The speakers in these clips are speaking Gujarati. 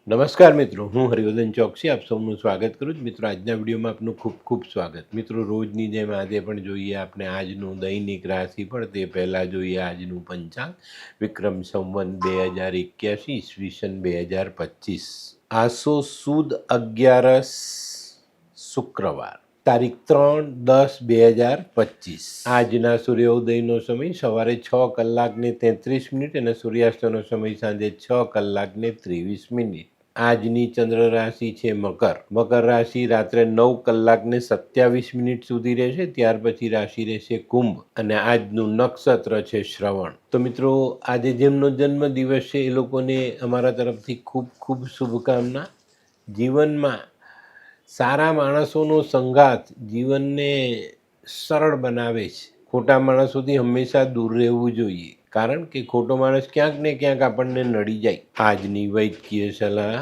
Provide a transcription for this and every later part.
નમસ્કાર મિત્રો, હું હરિવર્ધન ચોકસી આપ સૌનું સ્વાગત કરું છું. મિત્રો, આજના વિડીયોમાં આપનું ખૂબ ખૂબ સ્વાગત. મિત્રો, રોજની જેમ આજે પણ જોઈએ આપણે આજનું દૈનિક રાશિફળ. તે પહેલાં જોઈએ આજનું પંચાંગ. વિક્રમ સંવત 2081 ઈસવીસન 2025, આસો સુદ 11 શુક્રવાર, તારીખ 3/10/2025. આજના સૂર્યોદયનો સમય સવારે 6 કલાકને 33 મિનિટ અને સૂર્યાસ્તનો સમય સાંજે 6 કલાકને 23 મિનિટ. આજની ચંદ્ર રાશિ છે મકર. મકર રાશિ રાત્રે 9 કલાકને 27 મિનિટ સુધી રહેશે. ત્યાર પછી રાશિ રહેશે કુંભ અને આજનું નક્ષત્ર છે શ્રવણ. તો મિત્રો, આજે જેમનો જન્મદિવસ છે એ લોકોને અમારા તરફથી ખૂબ ખૂબ શુભકામના. જીવનમાં સારા માણસોનો સંગાથ જીવનને સરળ બનાવે છે. ખોટા માણસોથી હંમેશા દૂર રહેવું જોઈએ, કારણ કે ખોટો માણસ ક્યાંક ને ક્યાંક આપણને નડી જાય. આજની વૈદ્યકીય સલાહ: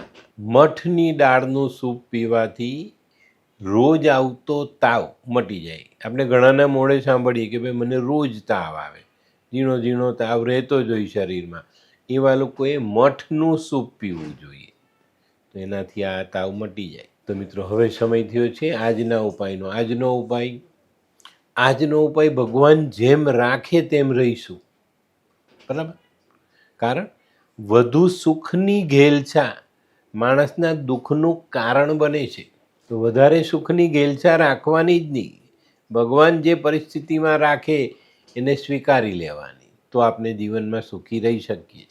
મઠની દાળનું સૂપ પીવાથી રોજ આવતો તાવ મટી જાય. આપણે ઘણાના મોઢે સાંભળીએ કે ભાઈ મને રોજ તાવ આવે, ઝીણો ઝીણો તાવ રહેતો જ હોય શરીરમાં. એવા લોકોએ મઠનું સૂપ પીવું જોઈએ, તો એનાથી આ તાવ મટી જાય. તો મિત્રો, હવે સમય થયો છે આજના ઉપાયનો. આજનો ઉપાય ભગવાન જેમ રાખે તેમ રહીશું, બરાબર? કારણ વધુ સુખની ઘેલછા માણસના દુઃખનું કારણ બને છે. તો વધારે સુખની ઘેલછા રાખવાની જ નહીં. ભગવાન જે પરિસ્થિતિમાં રાખે એને સ્વીકારી લેવાની, તો આપણે જીવનમાં સુખી રહી શકીએ.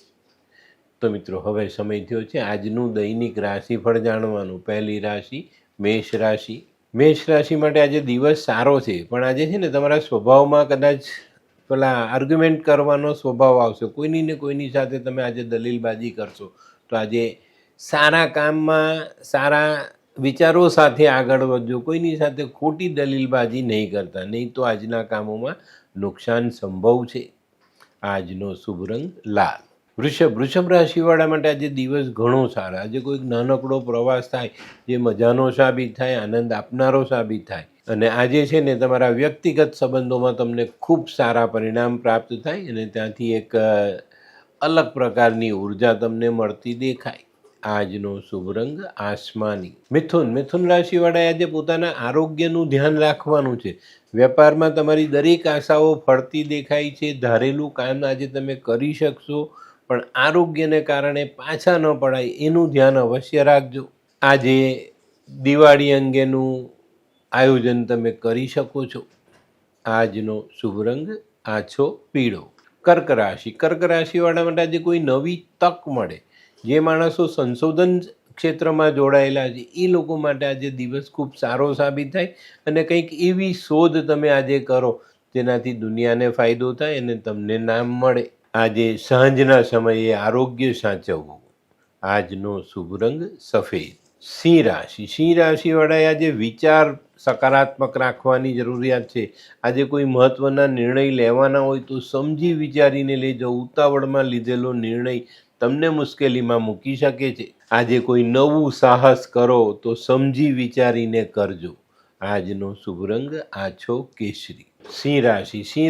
તો મિત્રો, હવે સમય થયો છે આજનું દૈનિક રાશિફળ જાણવાનું. પહેલી રાશિ મેષ રાશિ. મેષ રાશિ માટે આજે દિવસ સારો છે, પણ આજે છે ને તમારા સ્વભાવમાં કદાચ પેલા આર્ગ્યુમેન્ટ કરવાનો સ્વભાવ આવશે. કોઈની ને કોઈની સાથે તમે આજે દલીલબાજી કરશો. તો આજે સારા કામમાં સારા વિચારો સાથે આગળ વધજો. કોઈની સાથે ખોટી દલીલબાજી નહીં કરતા, નહીં તો આજના કામોમાં નુકસાન સંભવ છે. આજનો શુભ રંગ લાલ. વૃષભ રાશિવાળા માટે આજે દિવસ ઘણો સારો. આજે કોઈક નાનકડો પ્રવાસ થાય જે મજાનો સાબિત થાય, આનંદ આપનારો સાબિત થાય. અને આજે છે ને તમારા વ્યક્તિગત સંબંધોમાં તમને ખૂબ સારા પરિણામ પ્રાપ્ત થાય અને ત્યાંથી એક અલગ પ્રકારની ઉર્જા તમને મળતી દેખાય. આજનો શુભ રંગ આસમાની. મિથુન રાશિવાળાએ આજે પોતાના આરોગ્યનું ધ્યાન રાખવાનું છે. વેપારમાં તમારી દરેક આશાઓ ફળતી દેખાય છે. ધારેલું કામ આજે તમે કરી શકશો, પણ આરોગ્યને કારણે પાછા ન પડાય એનું ધ્યાન અવશ્ય રાખજો. આજે દિવાળી અંગેનું આયોજન તમે કરી શકો છો. આજનો શુભ રંગ આછો પીળો. કર્ક રાશિવાળા માટે આજે કોઈ નવી તક મળે. જે માણસો સંશોધન ક્ષેત્રમાં જોડાયેલા છે એ લોકો માટે આજે દિવસ ખૂબ સારો સાબિત થાય અને કંઈક એવી શોધ તમે આજે કરો જેનાથી દુનિયાને ફાયદો થાય અને તમને નામ મળે. આજે સાંજના સમયે આરોગ્ય સાચવવું. આજનો શુભ રંગ સફેદ. સિંહ રાશિવાળાએ આજે વિચાર સકારાત્મક રાખવાની જરૂરિયાત છે. આજે કોઈ મહત્ત્વના નિર્ણય લેવાના હોય તો સમજી વિચારીને લેજો. ઉતાવળમાં લીધેલો નિર્ણય તમને મુશ્કેલીમાં મૂકી શકે છે. આજે કોઈ નવું સાહસ કરો તો સમજી વિચારીને કરજો. આજનો શુભ રંગ આછો કેસરી. સિંહ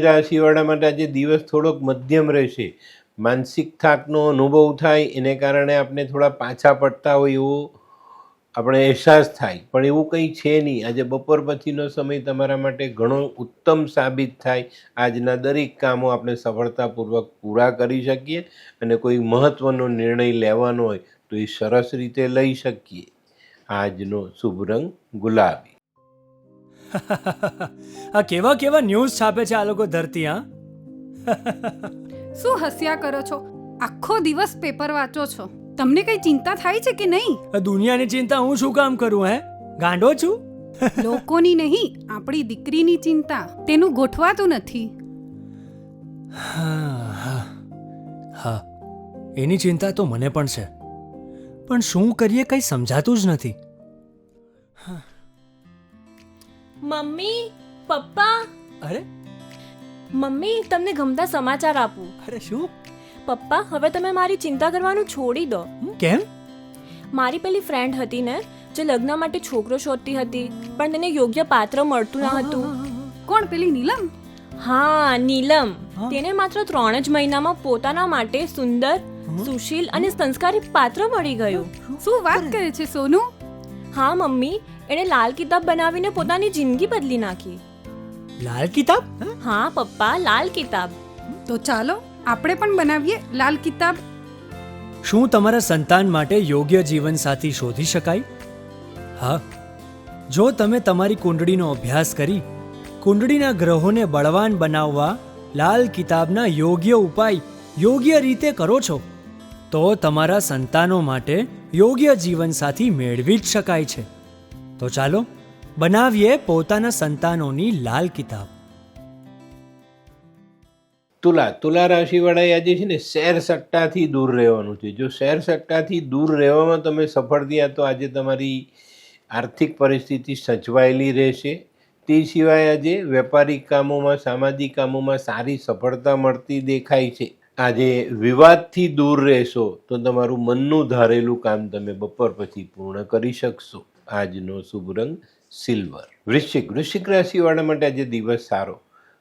રાશિવાળા માટે આજે દિવસ થોડોક મધ્યમ રહેશે. માનસિક થાકનો અનુભવ થાય, એને કારણે આપણે થોડા પાછા પડતા હોય એવો આપણે અહેસાસ થાય, પણ એવું કંઈ છે નહીં. આજે બપોર પછીનો સમય તમારા માટે ઘણો ઉત્તમ સાબિત થાય. આજના દરેક કામો આપણે સફળતાપૂર્વક પૂરા કરી શકીએ અને કોઈ મહત્ત્વનો નિર્ણય લેવાનો હોય તો એ સરસ રીતે લઈ શકીએ. આજનો શુભ રંગ ગુલાબી. આ કેવા કેવા ન્યૂઝ છાપે છે આ લોકો ધરતી. હા, શું હસ્યા કરો છો? આખો દિવસ પેપર વાંચો છો. તમને કઈ ચિંતા થાય છે કે નહીં? દુનિયાની ચિંતા હું શું કામ કરું? ગાંડો છું? લોકોની નહીં, આપણી દીકરીની ચિંતા. તેનું ગોઠવાતું નથી. હા, એની ચિંતા તો મને પણ છે, પણ શું કરીએ કંઈ સમજાતું જ નથી. મમ્મી, પપ્પા. અરે મમ્મી, તમને ગમતા સમાચાર આપું. અરે શું? પપ્પા, હવે તમે મારી ચિંતા કરવાનું છોડી દો. કેમ? મારી પેલી ફ્રેન્ડ હતી ને, જે લગ્ન માટે છોકરો શોધતી હતી, પણ તેને યોગ્ય પાત્ર મળતું ન હતું. કોણ, પેલી નીલમ? હા, નીલમ. તેને માત્ર 3 જ મહિનામાં પોતાના માટે સુંદર, સુશીલ અને સંસ્કારી પાત્ર મળી ગયું. શું વાત કરે છે સોનુ? હા મમ્મી, એણે લાલ કિતાબ બનાવીને પોતાની જિંદગી બદલી નાખી. લાલ કિતાબ? હા પપ્પા, લાલ કિતાબ. તો ચાલો આપણે પણ બનાવીએ લાલ કિતાબ. શું તમારા સંતાન માટે યોગ્ય જીવનસાથી શોધી શકાય? હા, જો તમે તમારી કુંડળીનો અભ્યાસ કરી કુંડળીના ગ્રહોને બળવાન બનાવવા લાલ કિતાબના યોગ્ય ઉપાય યોગ્ય રીતે કરો છો તો તમારા સંતાનો માટે યોગ્ય જીવનસાથી મેળવી જ શકાય છે. તો ચાલો બનાવીએ પોતાના સંતાનોની લાલ કિતાબ. તુલા રાશિવાળાએ આજે છે ને શેર સટ્ટાથી દૂર રહેવાનું છે. જો શેર સટ્ટાથી દૂર રહેવામાં તમે સફળ થયા તો આજે તમારી આર્થિક પરિસ્થિતિ સચવાયેલી રહેશે. તે સિવાય આજે વેપારિક કામોમાં, સામાજિક કામોમાં સારી સફળતા મળતી દેખાય છે. આજે વિવાદથી દૂર રહેશો તો તમારું મનનું ધારેલું કામ તમે બપોર પછી પૂર્ણ કરી શકશો. આજનો શુભ રંગ સિલ્વર. વૃશ્ચિક રાશિવાળા માટે આજે દિવસ સારો.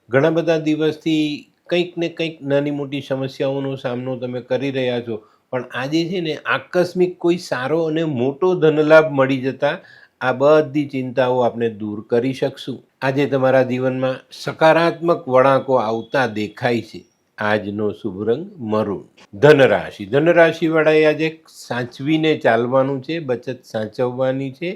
ઘણા બધા દિવસથી કંઈક ને કંઈક નાની મોટી સમસ્યાઓનો સામનો તમે કરી રહ્યા છો, પણ આજે છે ને આકસ્મિક કોઈ સારો અને મોટો ધનલાભ મળી જતા આ બધી ચિંતાઓ આપણે દૂર કરી શકશું. આજે તમારા જીવનમાં સકારાત્મક વળાંકો આવતા દેખાય છે. આજનો શુભ રંગ મરૂન. ધનરાશિવાળાએ આજે સાચવીને ચાલવાનું છે, બચત સાચવવાની છે.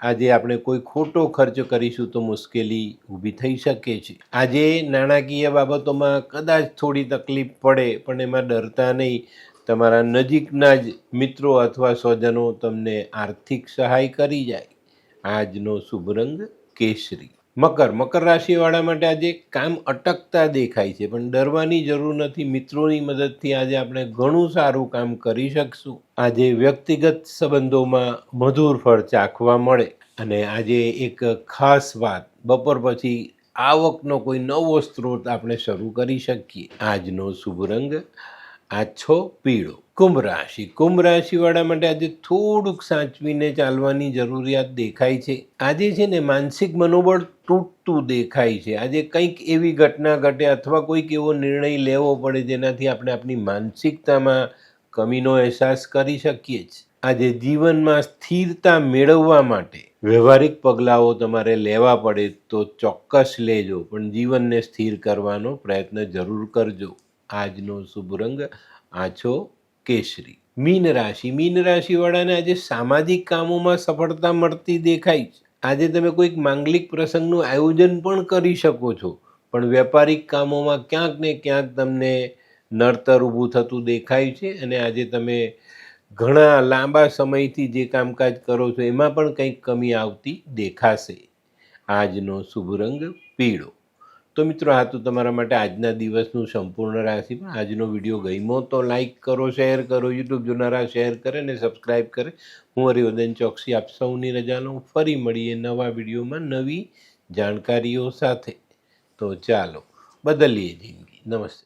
આજે આપણે કોઈ ખોટો ખર્ચ કરીશું તો મુશ્કેલી ઊભી થઈ શકે છે. આજે નાણાકીય બાબતોમાં કદાચ થોડી તકલીફ પડે, પણ એમાં ડરતા નહીં. તમારા નજીકના જ મિત્રો અથવા સ્વજનો તમને આર્થિક સહાય કરી જાય. આજનો શુભ રંગ કેસરી. મકર રાશિવાળા માટે આજે કામ અટકતા દેખાય છે, પણ ડરવાની જરૂર નથી. મિત્રોની મદદથી આજે આપણે ઘણું સારું કામ કરી શકશું. આજે વ્યક્તિગત સંબંધોમાં મધુર ફળ ચાખવા મળે. અને આજે એક ખાસ વાત, બપોર પછી આવકનો કોઈ નવો સ્ત્રોત આપણે શરૂ કરી શકીએ. આજનો શુભ રંગ આછો પીળો. કુંભ રાશિવાળા માટે આજે થોડુંક સાચવીને ચાલવાની જરૂરિયાત દેખાય છે. આજે છે ને માનસિક મનોબળ તૂટતું દેખાય છે. આજે કંઈક એવી ઘટના ઘટે અથવા કોઈક એવો નિર્ણય લેવો પડે જેનાથી આપણે આપણી માનસિકતામાં કમીનો અહેસાસ કરી શકીએ છીએ. આજે જીવનમાં સ્થિરતા મેળવવા માટે વ્યવહારિક પગલાઓ તમારે લેવા પડે તો ચોક્કસ લેજો, પણ જીવનને સ્થિર કરવાનો પ્રયત્ન જરૂર કરજો. આજનો શુભ રંગ આછો કેસરી. મીન રાશિવાળાને આજે સામાજિક કામોમાં સફળતા મળતી દેખાય છે. આજે તમે કોઈક માંગલિક પ્રસંગનું આયોજન પણ કરી શકો છો, પણ વેપારિક કામોમાં ક્યાંક ને ક્યાંક તમને નડતર ઊભું થતું દેખાય છે. અને આજે તમે ઘણા લાંબા સમયથી જે કામકાજ કરો છો એમાં પણ કંઈક કમી આવતી દેખાશે. આજનો શુભ રંગ પીળો. તો મિત્રો, આ તો તમારા માટે આજના દિવસનું સંપૂર્ણ રાશિ. પણ આજનો વિડીયો ગમ્યો તો લાઈક કરો, શેર કરો, યુટ્યુબ જોનારા શેર કરે ને સબસ્ક્રાઈબ કરે. હું હરિવર્ધન ચોકસી આપ સૌની રજા લઉં. ફરી મળીએ નવા વિડીયોમાં નવી જાણકારીઓ સાથે. તો ચાલો બદલીએ જિંદગી. નમસ્તે.